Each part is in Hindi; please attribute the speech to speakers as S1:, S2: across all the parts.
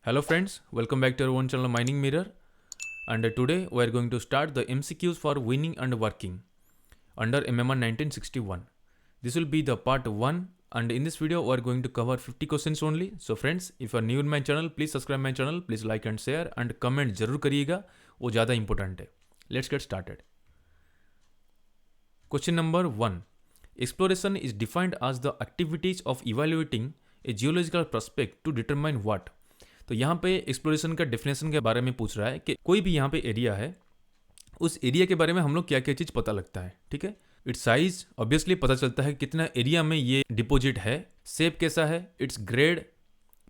S1: Hello friends, welcome back to our own channel Mining Mirror, and today we are going to start the MCQs for winning and working under MMR 1961. This will be the part 1, and in this video we are going to cover 50 questions only. So friends, if you are new in my channel, please subscribe my channel, please like and share and comment जरूर करिएगा, वो ज़्यादा important है. Let's get started. Question number 1. Exploration is defined as the activities of evaluating a geological prospect to determine what. तो यहाँ पे एक्सप्लोरेशन का डेफिनेशन के बारे में पूछ रहा है कि कोई भी यहाँ पे एरिया है, उस एरिया के बारे में हम लोग क्या क्या चीज़ पता लगता है. ठीक है, इट्स साइज ऑब्वियसली पता चलता है कितना एरिया में ये डिपॉजिट है, शेप कैसा है, इट्स ग्रेड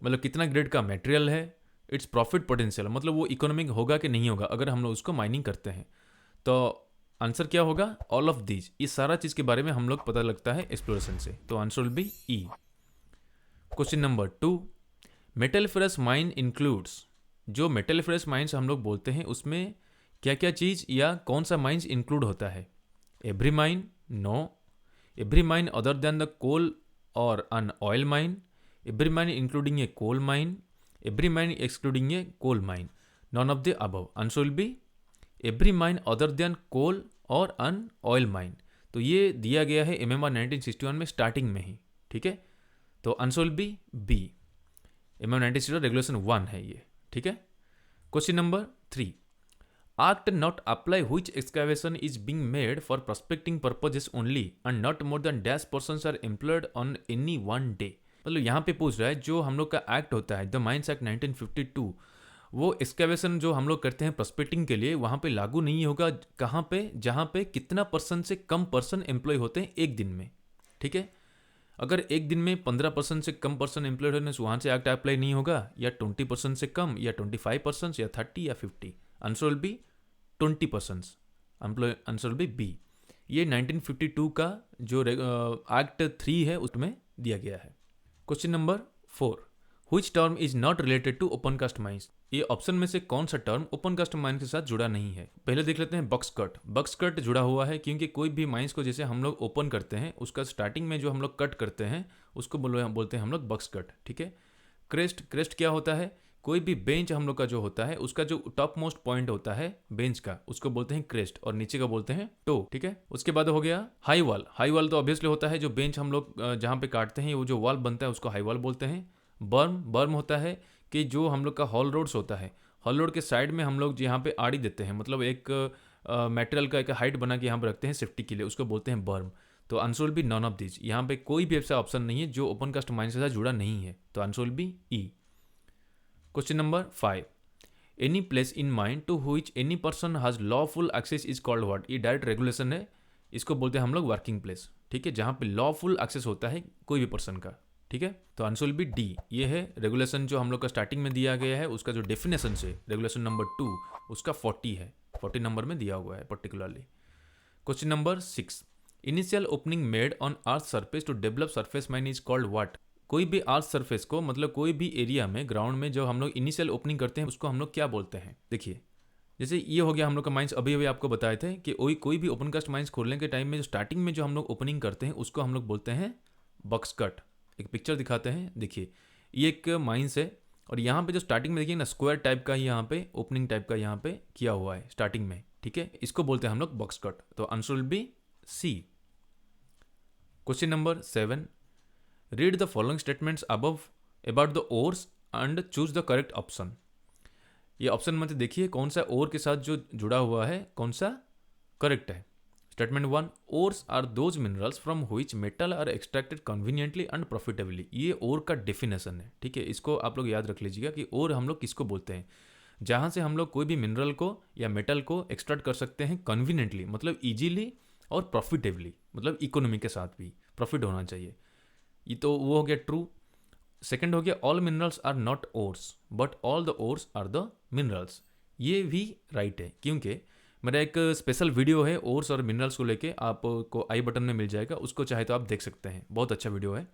S1: मतलब कितना ग्रेड का मटेरियल है, इट्स प्रॉफिट पोटेंशियल मतलब वो इकोनॉमिक होगा कि नहीं होगा अगर हम लोग उसको माइनिंग करते हैं. तो आंसर क्या होगा? All of these. ये सारा चीज़ के बारे में हम लोग पता लगता है एक्सप्लोरेशन से. तो answer will be E. Question number 2. Metalliferous mine includes. जो मेटलफेरस माइंस हम लोग बोलते हैं उसमें क्या क्या चीज़ या कौन सा माइंस इंक्लूड होता है? Every mine? No. Every mine other than the coal or an oil mine? Every mine including a coal mine? Every mine excluding a coal mine? None of the above. Answer will be every mine other than coal or an oil mine. तो ये दिया गया है MMR 1961 में स्टार्टिंग में ही. ठीक है, तो answer will be B. MMR 1961 regulation 1 है ये. ठीक है. Question number 3. Act not apply which excavation is being made for prospecting purposes only and not more than dash persons are employed on any one day. मतलब यहाँ पे पूछ रहा है जो हम लोग का एक्ट होता है द माइंस एक्ट 1952, वो एक्सकेवेशन जो हम लोग करते हैं प्रोस्पेक्टिंग के लिए वहाँ पे लागू नहीं होगा. कहाँ पे? जहाँ पे कितना पर्सन से कम पर्सन एम्प्लॉय होते हैं एक दिन में. ठीक है, अगर एक दिन में 15% से कम पर्सन एम्प्लॉयड होने से वहाँ से एक्ट अप्लाई नहीं होगा, या 20% से कम, या 25%, या 30, या 50. Answer will be 20%. Answer will be B. ये 1952 का जो एक्ट 3 है उसमें दिया गया है. Question number 4. Which term is not related to open cast mines? ये ऑप्शन में से कौन सा टर्म ओपन कास्ट माइन के साथ जुड़ा नहीं है? पहले देख लेते हैं बॉक्स कट. बॉक्स कट जुड़ा हुआ है क्योंकि कोई भी माइंस को जैसे हम लोग ओपन करते हैं उसका स्टार्टिंग में जो हम लोग कट करते हैं उसको बोलते हैं हम लोग बॉक्स कट. ठीक है. क्रेस्ट. क्रेस्ट क्या होता है? कोई भी बेंच हम लोग का जो होता है उसका जो टॉप मोस्ट पॉइंट होता है बेंच का उसको बोलते हैं क्रेस्ट और नीचे का बोलते हैं टो. ठीक है. उसके बाद हो गया हाई वॉल. हाई वॉल तो ऑब्वियसली होता है जो बेंच हम लोग जहाँ पे काटते हैं वो जो वॉल बनता है उसको हाई वॉल बोलते हैं. बर्म. बर्म होता है कि जो हम लोग का हॉल रोड्स होता है, हॉल रोड के साइड में हम लोग यहाँ पे आड़ी देते हैं मतलब एक मटेरियल का एक हाइट बना के यहाँ पे रखते हैं सेफ्टी के लिए, उसको बोलते हैं बर्म. तो answer will B non of this. यहाँ पे कोई भी ऐसा ऑप्शन नहीं है जो ओपन कास्ट माइन के साथ जुड़ा नहीं है. तो answer will be E. Question number 5. Any place in mine to which any person has lawful access is called what? ये डायरेक्ट रेगुलेशन है, इसको बोलते हैं हम लोग वर्किंग प्लेस. ठीक है, जहाँ पे लॉफुल एक्सेस होता है कोई भी पर्सन का. ठीक है, तो आंसर विल बी डी. ये है रेगुलेशन जो हम लोग का स्टार्टिंग में दिया गया है, उसका जो डेफिनेशन से रेगुलेशन नंबर 2 उसका 40 है, 40 नंबर में दिया हुआ है particularly. Question number 6. Initial opening made on earth surface to develop surface mine is called what? कोई भी अर्थ सरफेस को मतलब कोई भी एरिया में ग्राउंड में जो हम लोग इनिशियल ओपनिंग करते हैं उसको हम लोग क्या बोलते हैं? देखिए, जैसे ये हो गया हम लोग का माइंस. अभी आपको बताए थे कि कोई भी ओपन कास्ट माइंस खोलने के टाइम में जो स्टार्टिंग में जो हम लोग ओपनिंग करते हैं उसको हम लोग बोलते हैं बॉक्स कट. एक पिक्चर दिखाते हैं. देखिए, ये एक माइंस है और यहाँ पे जो स्टार्टिंग में देखिए ना स्क्वायर टाइप का यहाँ पे ओपनिंग टाइप का यहाँ पे किया हुआ है स्टार्टिंग में. ठीक है, इसको बोलते हैं हम लोग बॉक्स कट. तो answer will be C. Question number 7. Read the following statements above about the ores and choose the correct option. ये ऑप्शन में देखिए कौन सा ओर के साथ जो जुड़ा हुआ है कौन सा करेक्ट है. Statement 1. Ores are those minerals from which metal are extracted conveniently and profitably. ये ओर का डेफिनेशन है. ठीक है, इसको आप लोग याद रख लीजिएगा कि ओर हम लोग किसको बोलते हैं? जहाँ से हम लोग कोई भी मिनरल को या मेटल को एक्सट्रैक्ट कर सकते हैं कन्वीनियंटली मतलब ईजीली और प्रॉफिटेबली मतलब इकोनॉमी के साथ भी प्रॉफिट होना चाहिए. ये तो वो हो गया ट्रू. सेकेंड हो गया all minerals are not ores but all the ores are the minerals. ये भी राइट है क्योंकि मेरा एक स्पेशल वीडियो है ओर्स और मिनरल्स को लेके, आपको आई बटन में मिल जाएगा, उसको चाहे तो आप देख सकते हैं. बहुत अच्छा वीडियो है.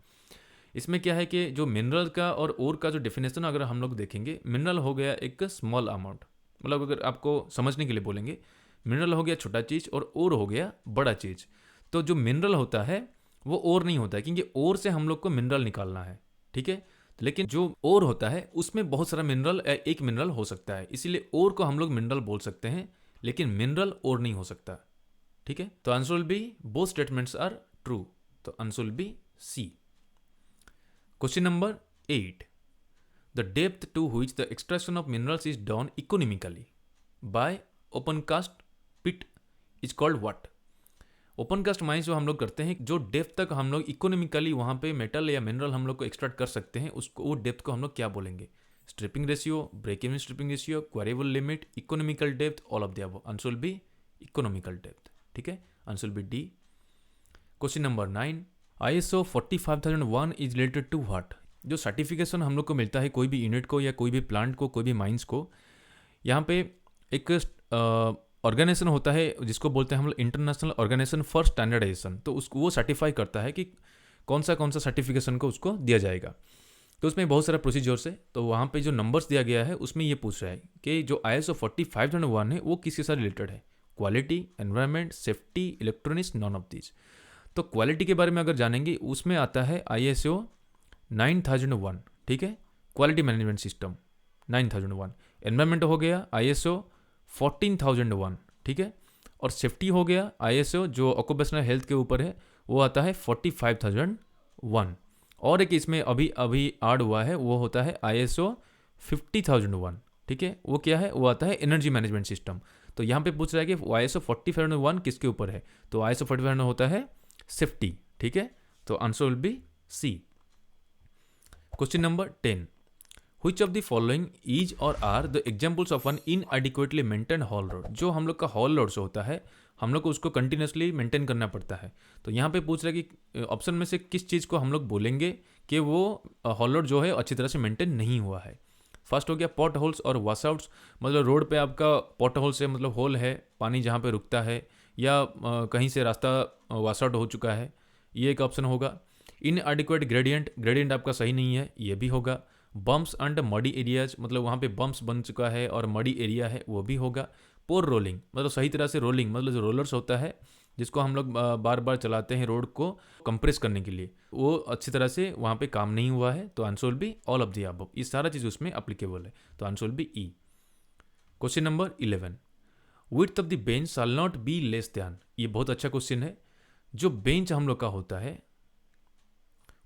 S1: इसमें क्या है कि जो मिनरल का और ओर का जो डेफिनेशन अगर हम लोग देखेंगे, मिनरल हो गया एक स्मॉल अमाउंट मतलब अगर आपको समझने के लिए बोलेंगे मिनरल हो गया छोटा चीज़ और ओर हो गया बड़ा चीज़. तो जो मिनरल होता है वो ओर नहीं होता है क्योंकि ओर से हम लोग को मिनरल निकालना है. ठीक है, लेकिन जो ओर होता है उसमें बहुत सारा मिनरल एक मिनरल हो सकता है, इसीलिए ओर को हम लोग मिनरल बोल सकते हैं, लेकिन मिनरल ओर नहीं हो सकता। ठीक है, तो answer will be both statements are true, तो answer will be C. Question number 8, the depth to which the extraction of minerals is done economically by open cast pit is called what. Open cast mines जो हम लोग करते हैं, जो डेप्थ तक हम लोग इकोनॉमिकली वहाँ पे मेटल या मिनरल हम लोग को एक्सट्रैक्ट कर सकते हैं, उसको वो डेप्थ को हम लोग क्या बोलेंगे? Stripping ratio, break even stripping ratio, quarriable limit, economical depth, all of the above. Answer will be economical depth. ठीक है, answer will be D. Question number 9, ISO 45001 is related to what. जो सर्टिफिकेशन हम लोग को मिलता है कोई भी यूनिट को या कोई भी प्लांट को, कोई भी माइंस को, यहाँ पे एक ऑर्गेनाइजेशन होता है जिसको बोलते हैं हम लोग इंटरनेशनल ऑर्गेनाइजेशन फॉर स्टैंडर्डाइजेशन। तो उसको वो सर्टिफाई करता है कि कौन सा सर्टिफिकेशन को उसको दिया जाएगा। तो उसमें बहुत सारा प्रोसीजर्स है, तो वहाँ पे जो नंबर्स दिया गया है उसमें ये पूछ रहा है कि जो ISO 45001 है वो किसके साथ रिलेटेड है? Quality, environment, safety, electronics, non of these. तो क्वालिटी के बारे में अगर जानेंगे, उसमें आता है ISO 9001। ठीक है, क्वालिटी मैनेजमेंट सिस्टम 9001। एनवायरनमेंट हो गया ISO 14001। ठीक है, और सेफ्टी हो गया ISO जो ऑक्यूपेशनल हेल्थ के ऊपर है, वो आता है 45001। और एक इसमें अभी ऐड हुआ है, वो होता है ISO 50001। ठीक है, वो क्या है? वो आता है एनर्जी मैनेजमेंट सिस्टम। तो यहाँ पे पूछ रहा है कि ISO 45001 किसके ऊपर है? तो ISO 45001 होता है सेफ्टी। ठीक है, तो answer will be C. Question number 10, Which of the following is or are the examples of an inadequately maintained haul road? जो हम लोग का haul road होता है, हम लोग को उसको कंटिन्यूसली मेंटेन करना पड़ता है। तो यहाँ पे पूछ रहा है कि ऑप्शन में से किस चीज़ को हम लोग बोलेंगे कि वो haul road जो है अच्छी तरह से मेंटेन नहीं हुआ है। फर्स्ट हो गया पॉट होल्स और वॉशआउट्स, मतलब रोड पे आपका पॉट होल से मतलब होल है, पानी जहाँ पे रुकता है, या कहीं से रास्ता वॉशआउट हो चुका है, ये एक ऑप्शन होगा। इनएडिक्वेट ग्रेडियंट आपका सही नहीं है, ये भी होगा। बम्प्स एंड मडी एरियाज, मतलब वहाँ पे बम्प्स बन चुका है और मडी एरिया है, वो भी होगा। पोर रोलिंग, मतलब सही तरह से रोलिंग, मतलब जो रोलर्स होता है जिसको हम लोग बार बार चलाते हैं रोड को कंप्रेस करने के लिए, वो अच्छी तरह से वहाँ पे काम नहीं हुआ है। तो answer will be all of the above. ये सारा चीज़ उसमें अप्लीकेबल है, तो answer will be E. Question number 11, width of the bench shall not be less than. ये बहुत अच्छा क्वेश्चन है। जो बेंच हम लोग का होता है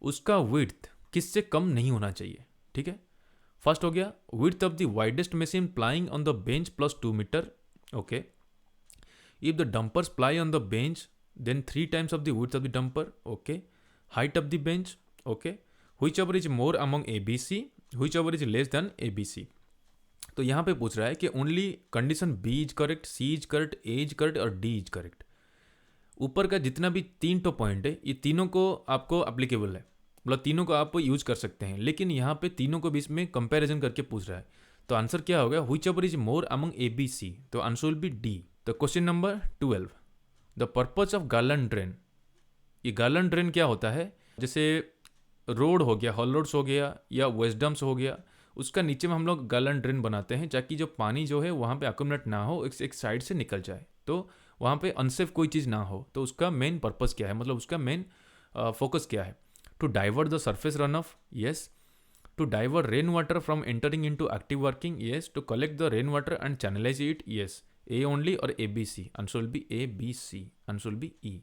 S1: उसका विड्थ किससे कम नहीं होना चाहिए? ठीक है, फर्स्ट हो गया width of the widest machine plying on the bench plus 2 metre. Okay, if the dumpers ply on the bench then 3 times of the width of the dumper. Okay, height of the bench. Okay, whichever is more among ABC, whichever is less than ABC. तो यहाँ पे पूछ रहा है कि only condition B is correct, C is correct, A is correct और D इज करेक्ट। ऊपर का जितना भी 3 पॉइंट है, ये तीनों को आपको अप्लीकेबल है, मतलब तीनों को आप यूज कर सकते हैं, लेकिन यहाँ पे तीनों को बीच में कंपैरिजन करके पूछ रहा है। तो आंसर क्या होगा? Whichever is more among ABC, तो आंसर विल बी डी। तो question number 12, the purpose of garland drain. ये गार्लैंड ड्रेन क्या होता है? जैसे रोड हो गया, हॉल रोड्स हो गया या वेस्टडम्स हो गया, उसका नीचे में हम लोग गार्लैंड ड्रेन बनाते हैं ताकि जो पानी जो है वहाँ पे अकोमोडेट ना हो, एक साइड से निकल जाए, तो वहाँ पे अनसेफ कोई चीज़ ना हो। तो उसका मेन पर्पज़ क्या है, मतलब उसका मेन फोकस क्या है? To divert the surface run off, yes. To divert rain water from entering in to active working, yes. To collect the rain water and channelize it, yes. A only or ABC? Answer will be ABC, answer will be E.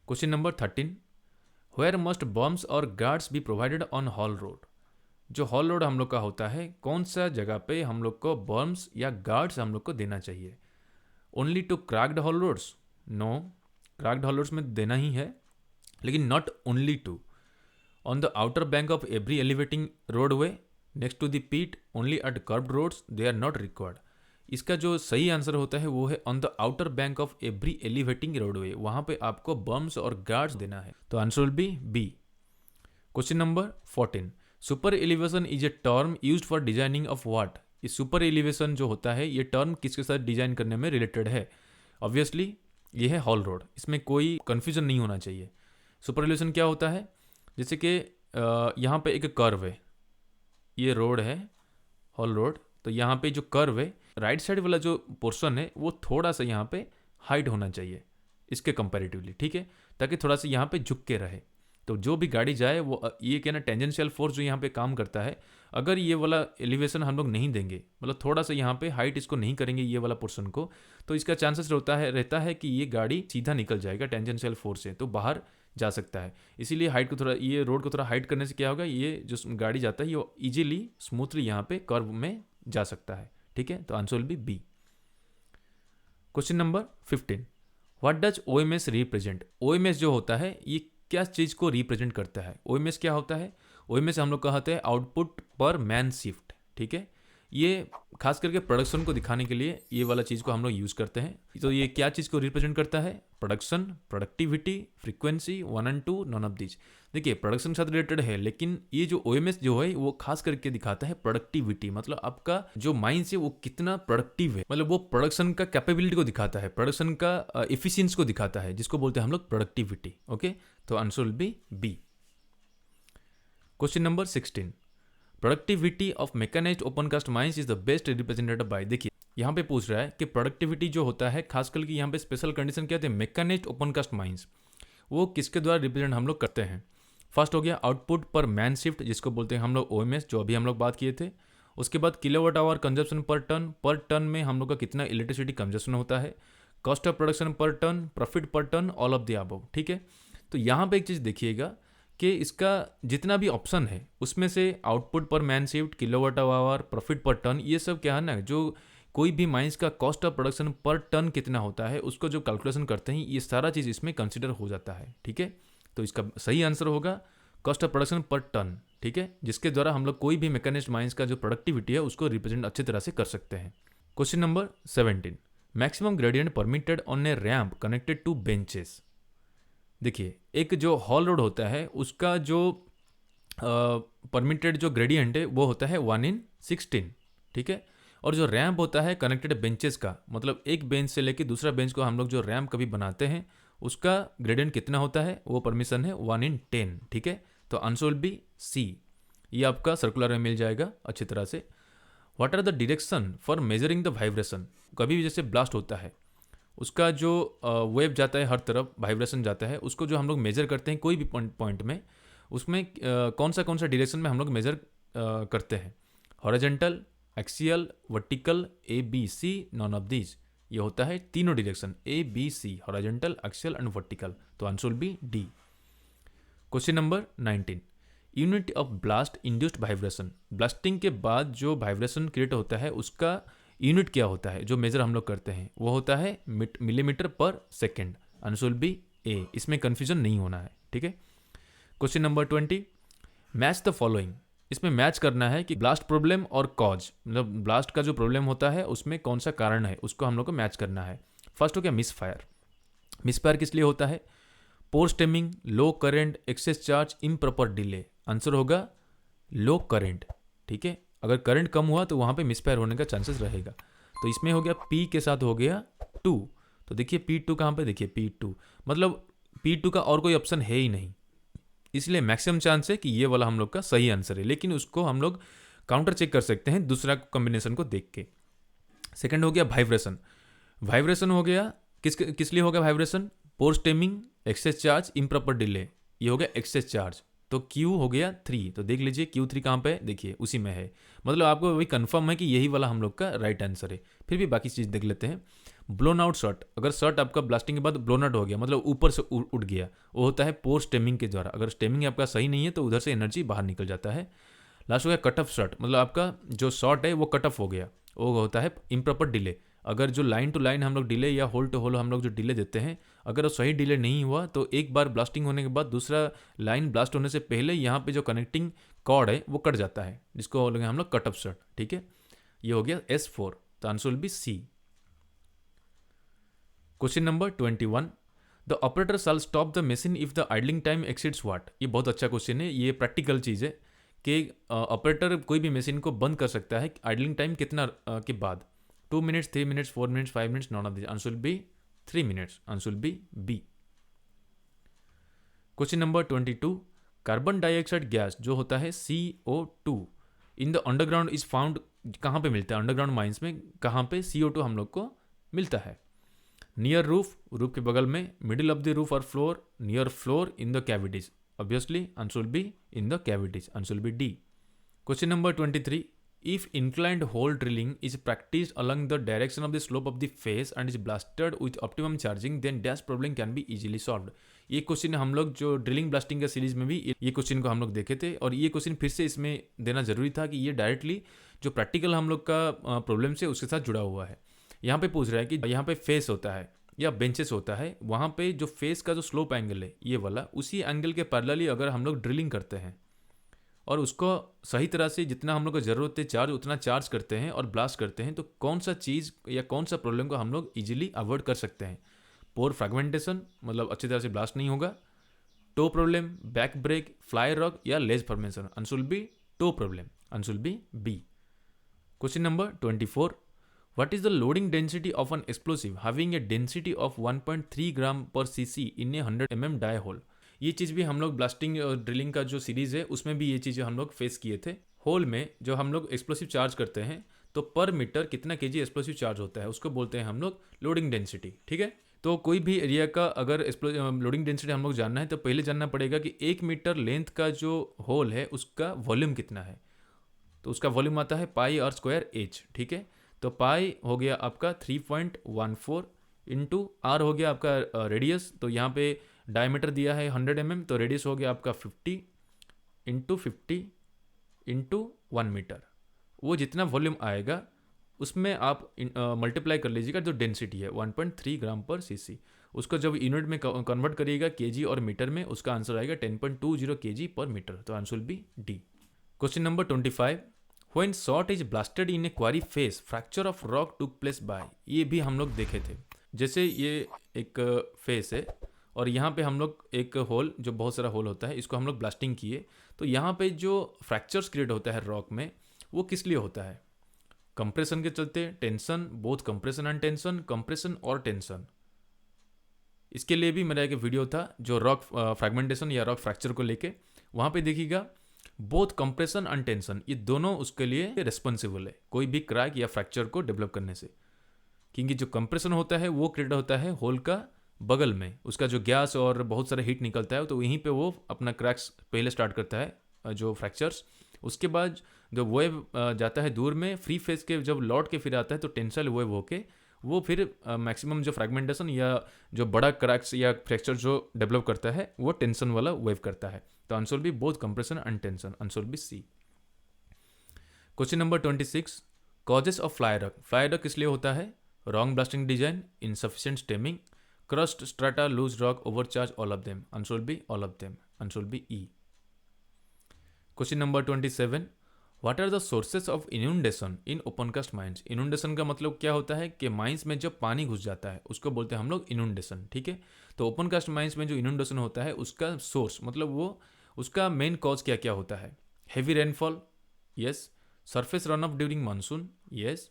S1: Question number 13, where must bumps और guards be provided on haul road. जो हॉल रोड हम लोग का होता है, कौन सा जगह पे हम लोग को बम्प्स या गार्ड्स हम लोग को देना चाहिए? Only to cracked haul roads? No, cracked haul roads में देना ही है, लेकिन not only two. On the outer bank of every elevating roadway next to the pit, only at curved roads, they are not required. इसका जो सही आंसर होता है वो है on the outer bank of every elevating roadway, वहां पे आपको बम्प्स और गार्ड्स देना है। तो answer will be B. Question number 14, super elevation is a term used for designing of what. ये सुपर एलिवेशन जो होता है, ये टर्म किसके साथ डिजाइन करने में रिलेटेड है? ऑब्वियसली ये है हॉल रोड, इसमें कोई कंफ्यूजन नहीं होना चाहिए। सुपर एलिवेशन क्या होता है? जैसे कि यहाँ पे एक कर्व है, ये रोड है हॉल रोड, तो यहाँ पे जो कर्व है, राइट साइड वाला जो पोर्शन है वो थोड़ा सा यहाँ पे हाइट होना चाहिए इसके कंपैरेटिवली, ठीक है, ताकि थोड़ा सा यहाँ पे झुक के रहे। तो जो भी गाड़ी जाए वो ये क्या ना टेंजेंशियल फोर्स जो यहाँ पे काम करता है, अगर ये वाला एलिवेशन हम लोग नहीं देंगे, मतलब थोड़ा सा यहाँ पे हाइट इसको नहीं करेंगे ये वाला पोर्शन को, तो इसका चांसेस रहता है कि ये गाड़ी सीधा निकल जाएगा टेंजेंशियल फोर्स से, तो बाहर जा सकता है। इसीलिए हाइट को थोड़ा, ये रोड को थोड़ा हाइट करने से क्या होगा, ये जो गाड़ी जाता है ये इजीली स्मूथली यहाँ पे कर्व में जा सकता है। ठीक है, तो answer will be B. Question number 15, what does OMS represent? OMS जो होता है ये क्या चीज़ को रिप्रेजेंट करता है? ओएमएस क्या होता है? ओएमएस हम लोग कहते हैं आउटपुट पर मैन शिफ्ट। ठीक है, ये खास करके प्रोडक्शन को दिखाने के लिए ये वाला चीज़ को हम लोग यूज़ करते हैं। तो ये क्या चीज़ को रिप्रेजेंट करता है? प्रोडक्शन, प्रोडक्टिविटी, फ्रीक्वेंसी, 1 और 2, नॉन ऑफ दीज। देखिए प्रोडक्शन के साथ रिलेटेड है, लेकिन ये जो ओएमएस जो है वो खास करके दिखाता है प्रोडक्टिविटी, मतलब आपका जो माइंड है वो कितना प्रोडक्टिव है, मतलब वो प्रोडक्शन का कैपेबिलिटी को दिखाता है, प्रोडक्शन का एफिशिएंसी को दिखाता है, जिसको बोलते हैं हम लोग प्रोडक्टिविटी। ओके, तो answer will be B. Question number 16, productivity of mechanised open cast mines is the best represented by. देखिए यहाँ पे पूछ रहा है कि प्रोडक्टिविटी जो होता है, खासकर कि यहाँ पे स्पेशल कंडीशन क्या होती है, मैकेनाइज्ड ओपन कास्ट माइंस, वो किसके द्वारा रिप्रेजेंट हम लोग करते हैं? फर्स्ट हो गया आउटपुट पर मैन शिफ्ट, जिसको बोलते हैं हम लोग ओएमएस, जो अभी हम लोग बात किए थे। उसके बाद kilowatt hour consumption per tonne में हम लोग का कितना इलेक्ट्रिसिटी कंजप्शन होता है, cost of production per tonne, profit per tonne, all of the above. ठीक है, तो यहाँ पे एक चीज़ देखिएगा कि इसका जितना भी ऑप्शन है उसमें से आउटपुट पर man shift, kilowatt hour, profit per ton, ये सब क्या है ना, जो कोई भी माइंस का cost of production per ton कितना होता है उसको जो कैलकुलेशन करते हैं, ये सारा चीज़ इसमें कंसिडर हो जाता है। ठीक है, तो इसका सही आंसर होगा cost of production per ton. ठीक है, जिसके द्वारा हम लोग कोई भी मैकेनाइज्ड माइंस का जो प्रोडक्टिविटी है उसको रिप्रेजेंट अच्छी तरह से कर सकते हैं। Question number 17, maximum gradient permitted on a ramp connected to benches. देखिए एक जो हॉल रोड होता है उसका जो परमिटेड जो ग्रेडियंट है वो होता है 1/16। ठीक है, और जो रैम्प होता है कनेक्टेड बेंचेस का, मतलब एक बेंच से लेकर दूसरा बेंच को हम लोग जो रैम्प कभी बनाते हैं उसका ग्रेडियंट कितना होता है, वो परमिशन है 1/10। ठीक है, तो आंसर विल बी सी। ये आपका सर्कुलर में मिल जाएगा अच्छी तरह से। What are the direction for measuring the vibration? कभी भी जैसे ब्लास्ट होता है उसका जो वेव जाता है, हर तरफ वाइब्रेशन जाता है, उसको जो हम लोग मेजर करते हैं कोई भी पॉइंट में, उसमें कौन सा डायरेक्शन में हम लोग मेजर करते हैं? Horizontal, axial, vertical, A B C, none of these. ये होता है तीनों direction, A B C, horizontal, axial and vertical. तो answer will be D. Question number 19, unit of blast induced vibration. Blasting के बाद जो वाइब्रेशन क्रिएट होता है उसका यूनिट क्या होता है, जो मेजर हम लोग करते हैं वो होता है मिलीमीटर पर सेकेंड। आंसर विल बी ए, इसमें कंफ्यूजन नहीं होना है। ठीक है, question number 20, match the following. इसमें मैच करना है कि ब्लास्ट प्रॉब्लम और कॉज, मतलब ब्लास्ट का जो प्रॉब्लम होता है उसमें कौन सा कारण है उसको हम लोग को मैच करना है। फर्स्ट हो गया मिस फायर। मिस फायर किस लिए होता है? Poor stemming, low current, excess charge, improper delay. Answer होगा लो करंट। ठीक है, अगर करंट कम हुआ तो वहाँ पे मिसफायर होने का चांसेस रहेगा। तो इसमें हो गया पी के साथ हो गया 2। तो देखिए P2 कहाँ पे, देखिए P2, मतलब P2 का और कोई ऑप्शन है ही नहीं, इसलिए मैक्सिमम चांस है कि ये वाला हम लोग का सही आंसर है। लेकिन उसको हम लोग काउंटर चेक कर सकते हैं दूसरा कॉम्बिनेशन को देख के। सेकंड हो गया वाइब्रेशन। वाइब्रेशन हो गया किस लिए होगा vibration? Poor stemming, excess charge, improper delay. ये हो गया एक्सेस चार्ज, तो Q हो गया 3। तो देख लीजिए Q3 कहाँ पे है, देखिए उसी में है, मतलब आपको वही कंफर्म है कि यही वाला हम लोग का राइट आंसर है। फिर भी बाकी चीज़ देख लेते हैं। ब्लोन आउट शॉट, अगर शॉट आपका ब्लास्टिंग के बाद ब्लोन आउट हो गया, मतलब ऊपर से उड़ गया, वो होता है पोर स्टेमिंग के द्वारा। अगर स्टेमिंग आपका सही नहीं है तो उधर से एनर्जी बाहर निकल जाता है। लास्ट हो गया कट ऑफ शॉट, मतलब आपका जो शॉट है वो कट ऑफ हो गया, वो होता है इम्प्रॉपर डिले। अगर जो लाइन टू लाइन हम लोग डिले या होल टू होल हम लोग जो डिले देते हैं, अगर वो सही डिले नहीं हुआ तो एक बार ब्लास्टिंग होने के बाद दूसरा लाइन ब्लास्ट होने से पहले यहाँ पे जो कनेक्टिंग कॉर्ड है वो कट जाता है, जिसको बोलेंगे हम लोग कट ऑफ शॉट। ठीक है, ये हो गया S4, तो answer will be C. Question number 21, the operator shall stop the machine if the idling time exceeds what. ये बहुत अच्छा क्वेश्चन है, ये प्रैक्टिकल चीज़ है कि ऑपरेटर कोई भी मशीन को बंद कर सकता है आइडलिंग टाइम कितना के बाद, 2 minutes, 3 minutes, 4 minutes, 5 minutes, none of this. Answer will be 3 minutes. Answer will be B. Question number 22, carbon dioxide gas जो होता है CO2 in the underground is found, कहाँ पे मिलता है? अंडरग्राउंड माइंस में कहाँ पे CO2 हम लोग को मिलता है? नियर रूफ, रूफ के बगल में, मिडिल ऑफ द रूफ और floor, near floor, in the cavities. Obviously, answer will be in the cavities. Answer will be D. Question number 23. If inclined hole drilling is practiced along the direction of the slope of the face and is blasted with optimum charging, then dash problem can be easily solved. ये क्वेश्चन हम लोग जो ड्रिलिंग ब्लास्टिंग का सीरीज में भी ये क्वेश्चन को हम लोग देखे थे, और ये क्वेश्चन फिर से इसमें देना जरूरी था कि ये डायरेक्टली जो प्रैक्टिकल हम लोग का प्रॉब्लम से उसके साथ जुड़ा हुआ है। यहाँ पे पूछ रहा है कि यहाँ पे फेस होता है या बेंचेस होता है, वहाँ पे जो फेस का जो स्लोप एंगल है ये वाला, उसी एंगल के पैरेलली अगर हम लोग ड्रिलिंग करते हैं और उसको सही तरह से जितना हम लोग को ज़रूरत है चार्ज उतना चार्ज करते हैं और ब्लास्ट करते हैं, तो कौन सा चीज़ या कौन सा प्रॉब्लम को हम लोग इजीली अवॉइड कर सकते हैं? पोर फ्रैगमेंटेशन, मतलब अच्छी तरह से ब्लास्ट नहीं होगा, toe problem, back break, fly rock या ledge formation. Answer will be toe problem. Answer will be B. Question number 24. What is the loading density of an explosive having a density of 1.3 gram per cc in a 100 mm die hole? ये चीज़ भी हम लोग ब्लास्टिंग और ड्रिलिंग का जो सीरीज़ है उसमें भी ये चीज़ें हम लोग फेस किए थे। होल में जो हम लोग एक्सप्लोसिव चार्ज करते हैं तो पर मीटर कितना केजी एक्सप्लोसिव चार्ज होता है उसको बोलते हैं हम लोग लोडिंग डेंसिटी। ठीक है, तो कोई भी एरिया का अगर लोडिंग डेंसिटी हम लोग जानना है तो पहले जानना पड़ेगा कि 1 मीटर लेंथ का जो होल है उसका वॉल्यूम कितना है। तो उसका वॉल्यूम आता है पाई आर स्क्वायर एच। ठीक है, तो पाई हो गया आपका 3.14 इंटू आर हो गया आपका रेडियस, तो यहाँ पे डायमीटर दिया है 100 mm, तो रेडियस हो गया आपका 50 इंटू 50 इंटू 1 मीटर। वो जितना वॉल्यूम आएगा उसमें आप मल्टीप्लाई कर लीजिएगा जो डेंसिटी है 1.3 ग्राम पर सीसी, उसको जब यूनिट में कन्वर्ट करिएगा केजी और मीटर में, उसका आंसर आएगा 10.20 केजी पर मीटर। तो answer will be D. Question number 25. When shot is blasted in a quarry face, fracture of rock took place by. ये भी हम लोग देखे थे। जैसे ये एक फेस है और यहाँ पे हम लोग एक होल, जो बहुत सारा होल होता है, इसको हम लोग ब्लास्टिंग किए, तो यहाँ पे जो फ्रैक्चर्स क्रिएट होता है रॉक में वो किस लिए होता है? कंप्रेशन के चलते, tension, both compression and tension, compression और टेंशन। इसके लिए भी मेरा एक वीडियो था जो रॉक फ्रैगमेंटेशन या रॉक फ्रैक्चर को लेके, वहाँ पे देखिएगा बोथ कंप्रेशन एंड टेंशन ये दोनों उसके लिए रिस्पॉन्सिबल है कोई भी क्रैक या फ्रैक्चर को डेवलप करने से। क्योंकि जो कंप्रेशन होता है वो क्रिएट होता है होल का बगल में, उसका जो गैस और बहुत सारा हीट निकलता है, तो यहीं पे वो अपना क्रैक्स पहले स्टार्ट करता है जो फ्रैक्चर्स। उसके बाद जब वेव जाता है दूर में, फ्री फेस के जब लौट के फिर आता है तो टेंसल वेव होके वो फिर मैक्सिमम जो फ्रैगमेंटेशन या जो बड़ा क्रैक्स या फ्रैक्चर जो डेवलप करता है वो टेंशन वाला वेव करता है। तो आंसर भी both compression and tension. Answer भी C. Question number 26. Causes of fly rock. Fly rock किस लिए होता है? Wrong blasting design, insufficient stemming, crust, strata, loose rock, overcharge, all of them. Answer will be all of them. Answer will be E. Question number 27. What are the sources of inundation in opencast mines? Inundation का मतलब क्या होता है कि माइंस में जब पानी घुस जाता है उसको बोलते हैं हम लोग इनुंडेशन। ठीक है, तो ओपनकास्ट माइंस में जो इनुंडेशन होता है उसका सोर्स मतलब वो उसका मेन कॉज क्या क्या होता है? Heavy rainfall, yes. Surface run off during monsoon, yes.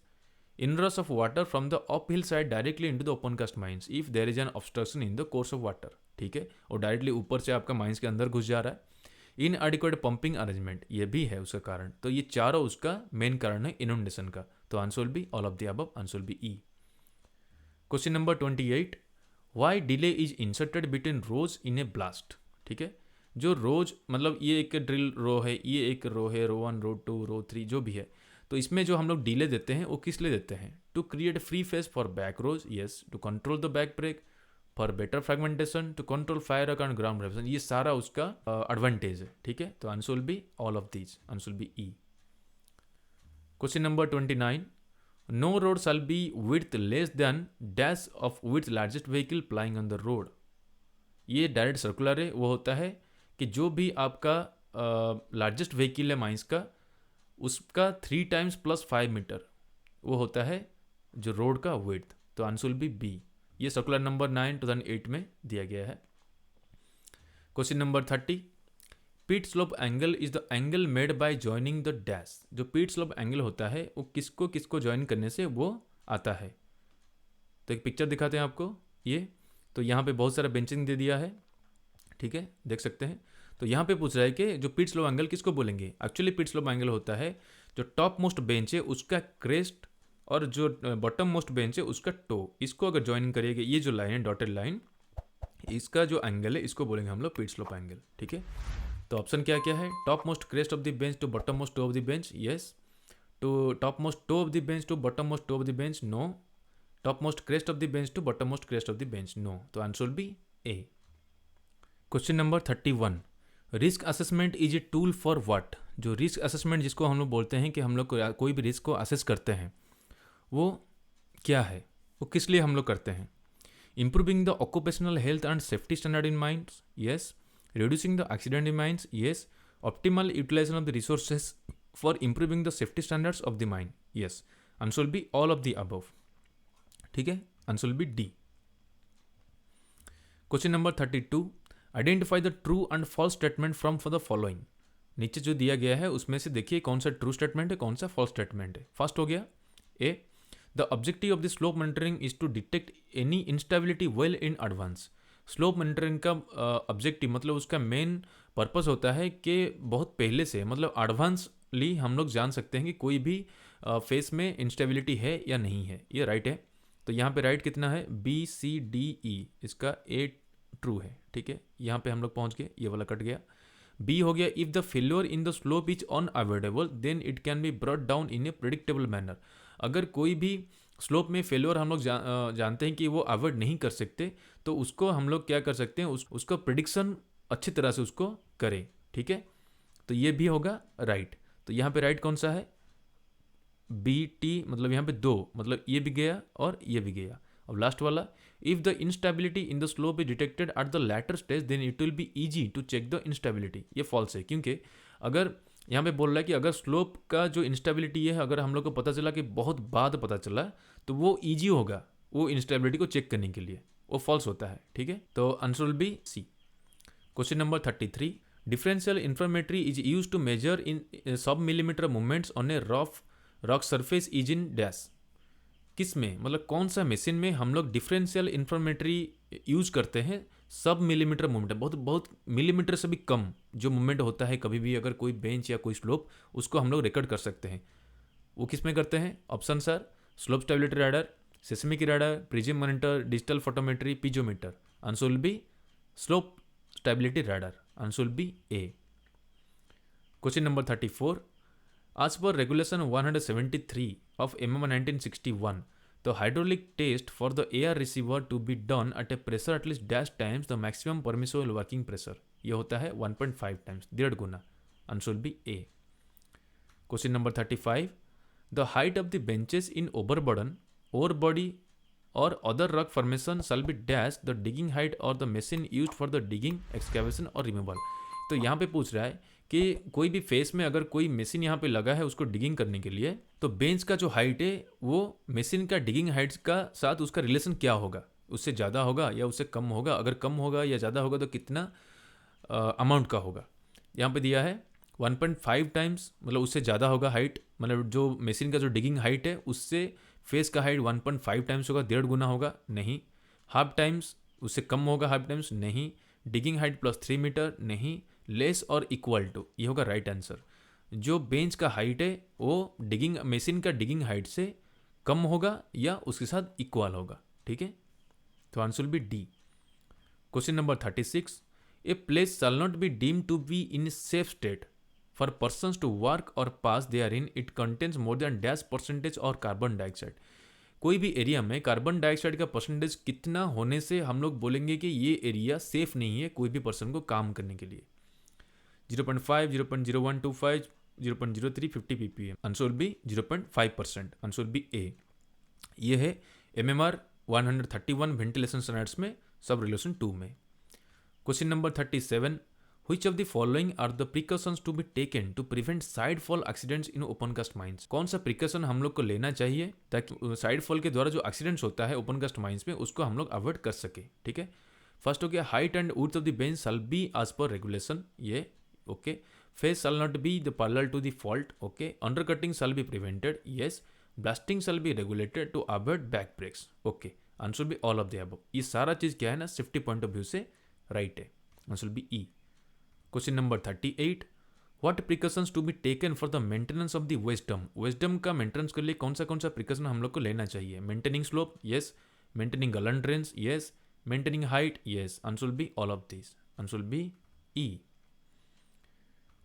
S1: Inrush of water from the up hill side directly into the opencast mines if there is an obstruction in the course of water. ठीक है, और डायरेक्टली ऊपर से आपका माइंस के अंदर घुस जा रहा है। इनएडिक्वेट पंपिंग अरेंजमेंट, ये भी है उसका कारण। तो ये चारों उसका मेन कारण है इनुंडेशन का। तो answer will be all of the above. Answer will be E. Question number 28. Why delay is inserted between rows in a blast? ठीक है, जो रोज मतलब ये एक ड्रिल रो है, ये एक रो है, रो 1, रो 2, रो 3 जो भी है, तो इसमें जो हम लोग डिले देते हैं वो किस लिए देते हैं? To create free face for back rows, yes. To control the back break, for better fragmentation, to control fire account ground reference. ये सारा उसका एडवांटेज है। ठीक है, तो answer will be all of these. Answer will be E. Question number 29. No road shall be width less than dash of width largest vehicle plying on the road. ये डायरेक्ट सर्कुलर है, वो होता है कि जो भी आपका लार्जेस्ट व्हीकल है माइंस का, उसका 3 टाइम्स प्लस 5 मीटर वो होता है जो रोड का विड्थ। तो आंसर विल बी बी। ये सर्कुलर नंबर 9 2008 में दिया गया है। Question number 30. पीट slope angle is the angle made by joining the dash. जो पीट स्लोप एंगल होता है वो किसको किसको ज्वाइन करने से वो आता है? तो एक पिक्चर दिखाते हैं आपको ये। तो यहाँ पे बहुत सारा बेंचिंग दे दिया है, ठीक है, देख सकते हैं। तो यहाँ पे पूछ रहा है कि जो पीट स्लोप एंगल किसको बोलेंगे? एक्चुअली पीट स्लोप एंगल होता है जो टॉप मोस्ट बेंच है उसका क्रेस्ट और जो बॉटम मोस्ट बेंच है उसका टो, इसको अगर ज्वाइन करिएगा, ये जो लाइन है डॉटेड लाइन, इसका जो एंगल है इसको बोलेंगे हम लोग पिच स्लोप एंगल, ठीक है। तो ऑप्शन क्या क्या है, top most crest of the bench to bottom most toe of the bench, yes. To top most toe of the bench to bottom most toe of the bench, no. Top most crest of the bench to bottom most crest of the bench, no. तो answer will be A. Question number 31, risk assessment is a tool for what. जो रिस्क असेसमेंट जिसको हम लोग बोलते हैं कि हम लोग कोई भी रिस्क को असेस करते हैं, वो क्या है, वो किस लिए हम लोग करते हैं। Improving the occupational health and safety standard in mines, yes. Reducing the accident in mines, yes. Optimal utilisation of the resources for improving the safety standards of the mine, yes. Answer will be all of the above, ठीक है। Answer will be D. Question number 32, identify the true and false statement from for the following. नीचे जो दिया गया है उसमें से देखिए कौन सा ट्रू स्टेटमेंट है, कौन सा फॉल्स स्टेटमेंट है। फर्स्ट हो गया A, the objective of the slope monitoring is to detect any instability well in advance. Slope monitoring का ऑब्जेक्टिव मतलब उसका मेन पर्पस होता है कि बहुत पहले से मतलब एडवांसली हम लोग जान सकते हैं कि कोई भी फेस में इंस्टेबिलिटी है या नहीं है। ये राइट है, तो यहाँ पे राइट कितना है, बी सी डी ई, इसका ए ट्रू है, ठीक है। यहाँ पे हम लोग पहुँच गए, ये वाला कट गया। बी हो गया, if the failure in the slope is unavoidable then it can be brought down in a predictable manner. अगर कोई भी स्लोप में फेल्योर हम लोग जानते हैं कि वो अवॉइड नहीं कर सकते, तो उसको हम लोग क्या कर सकते हैं, उसको प्रिडिक्शन अच्छी तरह से उसको करें, ठीक है। तो ये भी होगा राइट। तो यहाँ पे राइट कौन सा है, बी टी, मतलब यहाँ पे दो, मतलब ये भी गया और ये भी गया। अब लास्ट वाला, if the instability in the slope is detected at the latter stage then it will be easy to check the instability. ये फॉल्स है, क्योंकि अगर यहाँ पे बोल रहा है कि अगर स्लोप का जो इंस्टेबिलिटी है अगर हम लोग को पता चला कि बहुत बाद पता चला, तो वो ईजी होगा वो इंस्टेबिलिटी को चेक करने के लिए, वो फॉल्स होता है, ठीक है। तो answer will be C. Question number 33, differential informatory is use to measure in sub millimetre movements on a rock surface is in dash. किस में, मतलब कौन सा मशीन में हम लोग डिफरेंशियल इंफॉर्मेटरी यूज करते हैं सब मिलीमीटर मूवमेंट, बहुत मिलीमीटर से भी कम जो मूवमेंट होता है कभी भी अगर कोई बेंच या कोई स्लोप, उसको हम लोग रिकॉर्ड कर सकते हैं। वो किस में करते हैं, option sir, slope stability radar, seismic radar, prism monitor, digital photometry, piezometer. Answer will B slope stability radar, answer will be A. Question number 34, as per regulation 173 of MM 1961, the hydraulic test for the air receiver to be done at a pressure at least dash times the maximum permissible working pressure। ये होता है 1.5 times, 1.5 Guna. Answer will be A. Question number 35, the height of the benches in overburden or body or other rock formation shall be dash the digging height or the machine used for the digging, excavation or removal। तो यहाँ पे पूछ रहा है कि कोई भी फेस में अगर कोई मशीन यहाँ पे लगा है उसको डिगिंग करने के लिए, तो बेंच का जो हाइट है वो मशीन का डिगिंग हाइट का साथ उसका रिलेशन क्या होगा, उससे ज़्यादा होगा या उससे कम होगा, अगर कम होगा या ज़्यादा होगा तो कितना अमाउंट का होगा। यहाँ पे दिया है 1.5 टाइम्स, मतलब उससे ज़्यादा होगा हाइट, मतलब जो मशीन का जो डिगिंग हाइट है उससे फेस का हाइट 1.5 टाइम्स होगा, 1.5 गुना होगा, नहीं। हाफ टाइम्स, उससे कम होगा हाफ टाइम्स, नहीं। डिगिंग हाइट प्लस 3 मीटर, नहीं। लेस और इक्वल टू, ये होगा राइट आंसर। जो बेंच का हाइट है वो डिगिंग मशीन का डिगिंग हाइट से कम होगा या उसके साथ इक्वल होगा, ठीक है। तो answer will be D. Question number 36, a place shall not be deemed to be in safe state for persons to work और pass there in it contains more than dash percentage और कार्बन डाइऑक्साइड। कोई भी एरिया में कार्बन डाइऑक्साइड का परसेंटेज कितना होने से हम लोग बोलेंगे कि ये एरिया सेफ नहीं है कोई भी पर्सन को काम करने के लिए। 0.5, 0.0125, 0.03, 50 ppm। Answer will be 0.5%, answer will be A. ये है MMR 131 वेंटिलेशन स्टैंडर्ड्स में सब रिलेशन 2 में। Question number 37, which of the following are the precautions to be taken to prevent side fall accidents in open cast mines। कौन सा प्रिकॉशन हम लोग को लेना चाहिए ताकि साइड फॉल के द्वारा जो एक्सीडेंट्स होता है ओपन कास्ट माइंस में उसको हम लोग अवॉइड कर सके, ठीक है। फर्स्ट हो गया, height and width of the bench shall be as per regulation, ये okay. Face shall not be the parallel to the fault, okay. Undercutting shall be prevented, yes. Blasting shall be regulated to avoid back breaks, okay. Answer B all of the above. ये सारा चीज क्या है ना सेफ्टी पॉइंट ऑफ व्यू से राइट है, answer B E. Question number 38, what precautions to be taken for the maintenance of the wisdom. Wisdom का मेंटेनेंस के लिए कौन सा प्रिकॉशन हम लोग को लेना चाहिए। Maintaining slope, yes. मेंटेनिंग गलन drains, yes. Maintaining height, yes. Answer will be all of these. Answer will be E.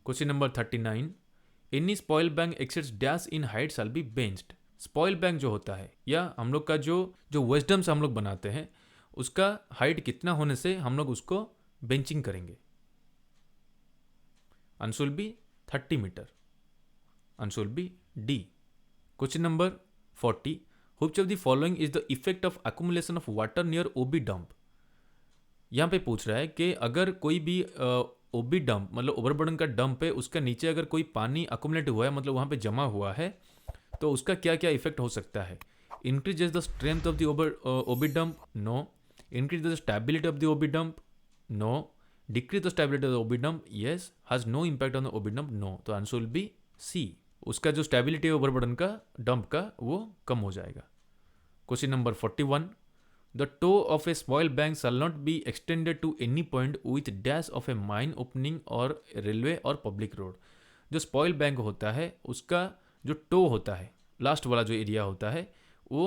S1: Question number 39. Any spoil bank exceeds dash in height shall be benched. Spoil bank जो होता है या हम लोग का जो जो विजडम्स हम लोग बनाते हैं उसका हाइट कितना होने से हम लोग उसको बेंचिंग करेंगे. Answer will be 30 metre. Answer will be D. Question number 40. Which of the following is the effect of accumulation of water near OB dump? यहाँ पे पूछ रहा है कि अगर कोई भी ओबी डंप मतलब ओवरबर्डन का डंप है उसका नीचे अगर कोई पानी अकुमुलेट हुआ है मतलब वहाँ पे जमा हुआ है तो उसका क्या क्या इफेक्ट हो सकता है. Increases the strength of the OB dump, no. Increase the stability of the OB dump, no. Decrease the stability of the OB dump, yes. Has no impact on the OB dump, no. तो आंसर विल बी सी. उसका जो स्टेबिलिटी है ओवरबर्डन का डंप का वो कम हो जाएगा. Question number 41. The toe of a spoil bank shall not be extended to any point with dash of a mine opening or railway or public road. जो स्पॉइल बैंक होता है उसका जो टो होता है लास्ट वाला जो एरिया होता है वो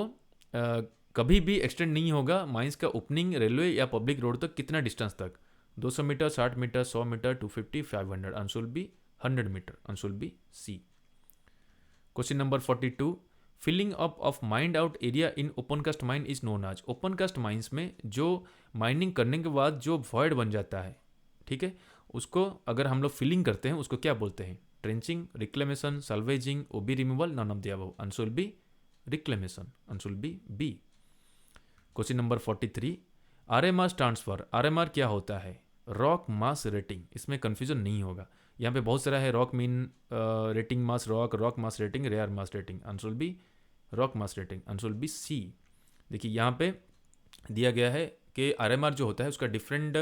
S1: कभी भी एक्सटेंड नहीं होगा माइंस का ओपनिंग रेलवे या पब्लिक रोड तक. कितना डिस्टेंस तक? 200 metre, 60 metre, 100 metre, 250, 500. Answer will be 100 metre. Answer will be C. Question number 42. Filling up of mined out area in open cast mine is known as. Open cast mines में जो माइनिंग करने के बाद जो वॉइड बन जाता है, ठीक है, उसको अगर हम लोग फिलिंग करते हैं उसको क्या बोलते हैं? Trenching, reclamation, salvaging, OB removal, none of the above. Answer will be reclamation. Answer will be B. Question number 43. RMR stands for. RMR क्या होता है? Rock mass rating. इसमें कंफ्यूजन नहीं होगा. यहाँ पे बहुत सारा है rock mean rating mass rock mass rating, rare mass rating. Answer will be rock mass rating. Answer will be C. देखिए यहाँ पे दिया गया है कि आरएमआर जो होता है उसका डिफरेंट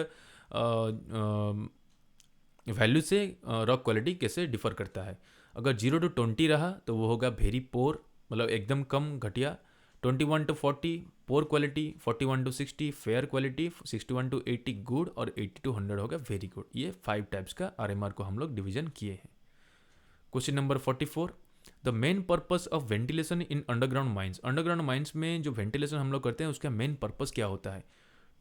S1: वैल्यू से रॉक क्वालिटी कैसे डिफर करता है. अगर 0 to 20 रहा तो वो होगा वेरी पोर मतलब एकदम कम घटिया. 21 to 40 poor quality, 41 to 60 fair quality, 61 to 80 good और 80 to 100 होगा वेरी गुड. ये 5 टाइप्स का आरएमआर को हम लोग डिवीजन किए हैं. Question number 44. The main purpose of ventilation in underground mines. Underground mines में जो वेंटिलेशन हम लोग करते हैं उसका मेन पर्पस क्या होता है?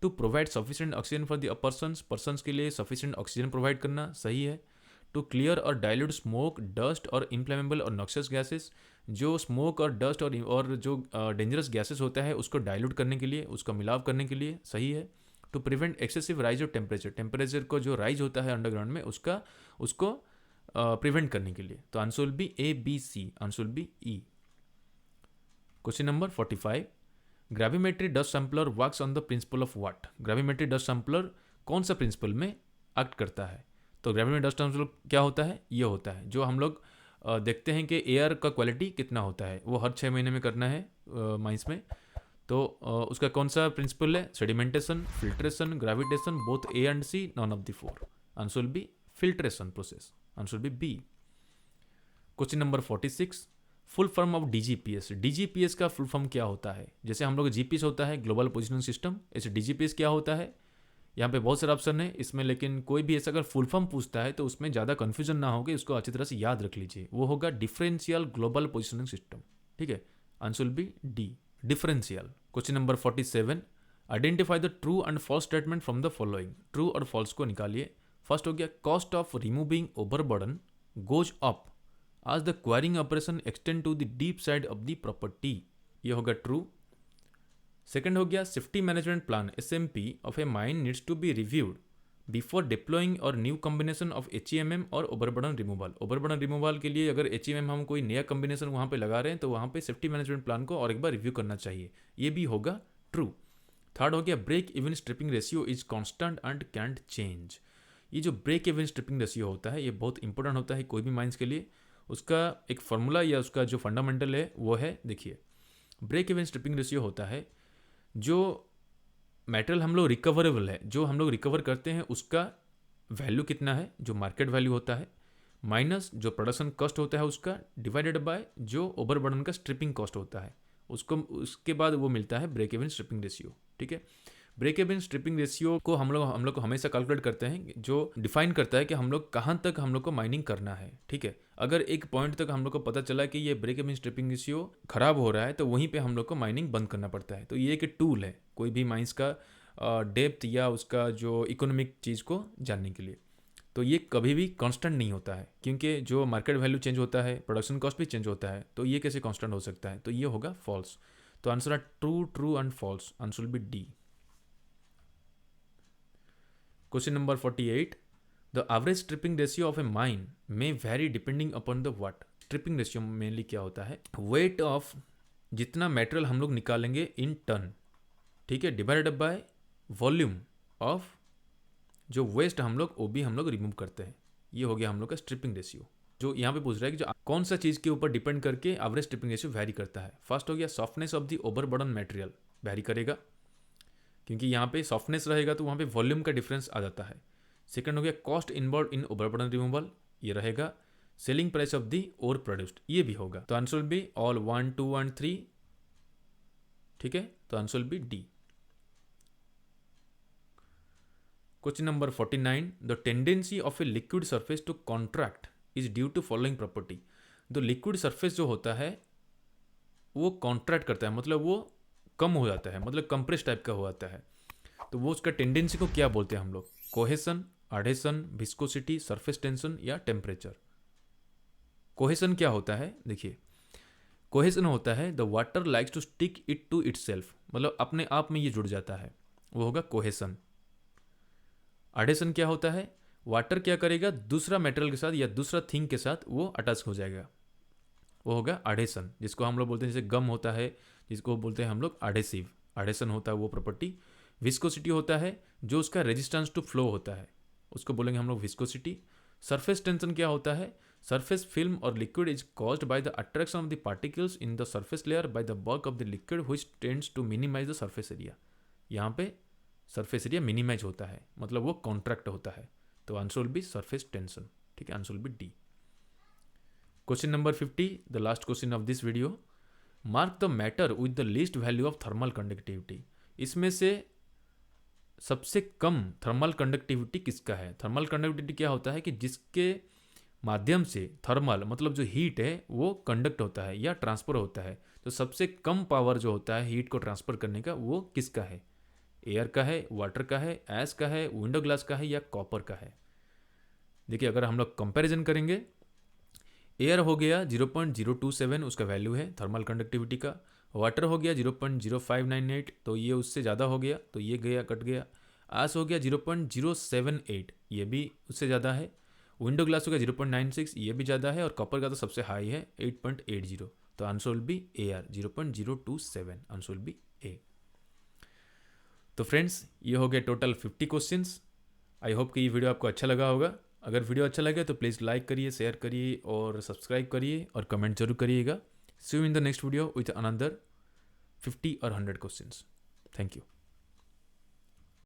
S1: To provide sufficient oxygen for the persons के लिए सफिशिएंट ऑक्सीजन प्रोवाइड करना, सही है. टू क्लियर और डाइल्यूट स्मोक, डस्ट और इनफ्लेमेबल और नॉक्सियस गैसेस. जो स्मोक और डस्ट और जो डेंजरस गैसेस होता है उसको डाइल्यूट करने के लिए, उसका मिलाव करने के लिए, सही है. To prevent excessive rise of temperature को जो राइज होता है अंडरग्राउंड में उसको प्रिवेंट करने के लिए. तो answer will be A B C. Answer will be E. Question number 45. Gravimetry dust sampler works on the principle of what. Gravimetry dust sampler कौन सा प्रिंसिपल में एक्ट करता है? तो ग्रेविमेट्री डस्ट सैंपलर क्या होता है? ये होता है जो हम लोग देखते हैं कि एयर का क्वालिटी कितना होता है वो हर 6 महीने में करना है माइंस में. तो उसका कौन सा प्रिंसिपल है? Sedimentation, filtration, gravitation, both A and C, none of the four. Answer will be filtration process. Answer will be B. Question number 46. Full form of DGPS. DGPS का फुल फॉर्म क्या होता है? जैसे हम लोग जीपीएस होता है ग्लोबल पोजिशनिंग सिस्टम, ऐसे डीजीपीएस क्या होता है? यहाँ पे बहुत सारे ऑप्शन है इसमें, लेकिन कोई भी ऐसा अगर फुल फॉर्म पूछता है तो उसमें ज़्यादा कन्फ्यूजन ना होगी, उसको अच्छी तरह से याद रख लीजिए. वो होगा डिफरेंशियल ग्लोबल पोजिशनिंग सिस्टम. ठीक है, answer will be D, differential. Question number 47. Identify the true and false statement from the following. True और फॉल्स को निकालिए. फर्स्ट हो गया cost of removing overburden goes up as the quarrying operation extend to the deep side of the property. ये होगा ट्रू. सेकेंड हो गया safety management plan SMP of a mine needs to be reviewed before deploying और न्यू कॉम्बिनेशन ऑफ HEMM और ओवरबर्डन रिमूवल. ओवरबर्डन रिमूवल के लिए अगर HEMM हम कोई नया कॉम्बिनेशन वहाँ पे लगा रहे हैं तो वहाँ पे सेफ्टी मैनेजमेंट प्लान को और एक बार रिव्यू करना चाहिए. ये भी होगा ट्रू. थर्ड हो गया break even stripping ratio is constant and can't change. ये जो ब्रेक इवन स्ट्रिपिंग रेशियो होता है ये बहुत इंपॉर्टेंट होता है कोई भी माइंस के लिए. उसका एक फार्मूला या उसका जो फंडामेंटल है वो है, देखिए ब्रेक इवन स्ट्रिपिंग रेशियो होता है जो मेटल हम लोग रिकवरेबल है, जो हम लोग रिकवर करते हैं उसका वैल्यू कितना है जो मार्केट वैल्यू होता है, माइनस जो प्रोडक्शन कॉस्ट होता है उसका, डिवाइडेड बाय जो ओवरबर्डन का स्ट्रिपिंग कॉस्ट होता है उसको, उसके बाद वो मिलता है ब्रेक इवन स्ट्रिपिंग रेशियो. ठीक है, ब्रेक इवन स्ट्रिपिंग रेशियो को हम लोग हमेशा कैलकुलेट करते हैं जो डिफाइन करता है कि हम लोग कहाँ तक हम लोग को माइनिंग करना है. ठीक है, अगर एक पॉइंट तक हम लोग को पता चला कि ये ब्रेक इवन स्ट्रिपिंग रेशियो खराब हो रहा है तो वहीं पे हम लोग को माइनिंग बंद करना पड़ता है. तो ये एक टूल है कोई भी माइंस का डेप्थ या उसका जो इकोनॉमिक चीज़ को जानने के लिए। तो ये कभी भी कांस्टेंट नहीं होता है, क्योंकि जो मार्केट वैल्यू चेंज होता है, प्रोडक्शन कॉस्ट भी चेंज होता है, तो ये कैसे कांस्टेंट हो सकता है? तो ये होगा फॉल्स। तो आंसर है true, true and false. Answer will be D. Question number 48, the average stripping ratio of a mine may vary depending upon the what. Stripping ratio mainly क्या होता है? वेट ऑफ जितना मेटेरियल हम लोग निकालेंगे इन टन, ठीक है, डिवाइडेड बाय वॉल्यूम ऑफ जो वेस्ट हम लोग वो भी हम लोग रिमूव करते हैं। ये हो गया हम लोग का स्ट्रिपिंग रेशियो। जो यहाँ पे पूछ रहा है कि जो कौन सा चीज़ के ऊपर डिपेंड करके एवरेज स्ट्रिपिंग रेशियो वैरी करता है। फर्स्ट हो गया softness of the overburden material, vary करेगा, क्योंकि यहाँ पे सॉफ्टनेस रहेगा तो वहाँ पे वॉल्यूम का डिफरेंस आ जाता है। सेकंड हो गया cost involve in overburden removal, ये रहेगा। Selling price of the over produced, ये भी होगा। तो answer will be all 1, 2 and 3, ठीक है। तो answer will be D. Question number 49, the tendency of a liquid surface to contract is due to following property. तो लिक्विड सरफेस जो होता है वो कॉन्ट्रैक्ट करता है, मतलब वो कम हो जाता है, मतलब कंप्रेस टाइप का हो जाता है। तो वो उसका टेंडेंसी को क्या बोलते हैं हम लोग? Cohesion, adhesion, viscosity, surface tension या टेम्परेचर। कोहेसन क्या होता है? देखिए, कोहेसन होता है the water likes to stick it to itself, मतलब अपने आप में ये जुड़ जाता है, वो होगा कोहेसन। एडहेसन क्या होता है? वाटर क्या करेगा, दूसरा मेटेरियल के साथ या दूसरा थिंग के साथ वो अटैच हो जाएगा, वो होगा एडहेसन, जिसको हम लोग बोलते हैं जैसे गम होता है, जिसको बोलते हैं हम लोग एडहेसिव, एडहेसन होता है वो प्रॉपर्टी। विस्कोसिटी होता है जो उसका रेजिस्टेंस टू फ्लो होता है, उसको बोलेंगे हम लोग विस्कोसिटी। सरफेस टेंशन क्या होता है? सरफेस फिल्म और liquid is caused by the attraction of the particles in the surface layer by the bulk of the liquid which tends to minimise the surface area. यहाँ पे सरफेस एरिया मिनिमाइज होता है, मतलब वो कॉन्ट्रैक्ट होता है। तो answer will B surface tension, ठीक है, answer will be D. Question number 50, the last question of this video, mark the matter with the least value of thermal conductivity. इसमें से सबसे कम थर्मल कंडक्टिविटी किसका है? थर्मल कंडक्टिविटी क्या होता है कि जिसके माध्यम से थर्मल मतलब जो हीट है वो कंडक्ट होता है या ट्रांसफर होता है। तो सबसे कम पावर जो होता है हीट को ट्रांसफर करने का वो किसका है? एयर का है, वाटर का है, ऐश का है, विंडो ग्लास का है या कॉपर का है? देखिए, अगर हम लोग कंपैरिजन करेंगे, एयर हो गया 0.027 उसका वैल्यू है थर्मल कंडक्टिविटी का, वाटर हो गया 0.0598, तो ये उससे ज़्यादा हो गया, तो ये गया कट गया। ऐश हो गया 0.078, ये भी उससे ज़्यादा है। विंडो ग्लास हो गया 0.96, ये भी ज़्यादा है। और कॉपर का तो सबसे हाई है 8.80। तो answer will be air 0.027, answer will be A. तो फ्रेंड्स, ये हो गए टोटल 50 क्वेश्चंस। आई होप कि ये वीडियो आपको अच्छा लगा होगा। अगर वीडियो अच्छा लगे तो प्लीज़ लाइक करिए, शेयर करिए और सब्सक्राइब करिए और कमेंट जरूर करिएगा। See you in the next video with another 50 और 100 क्वेश्चंस। Thank you.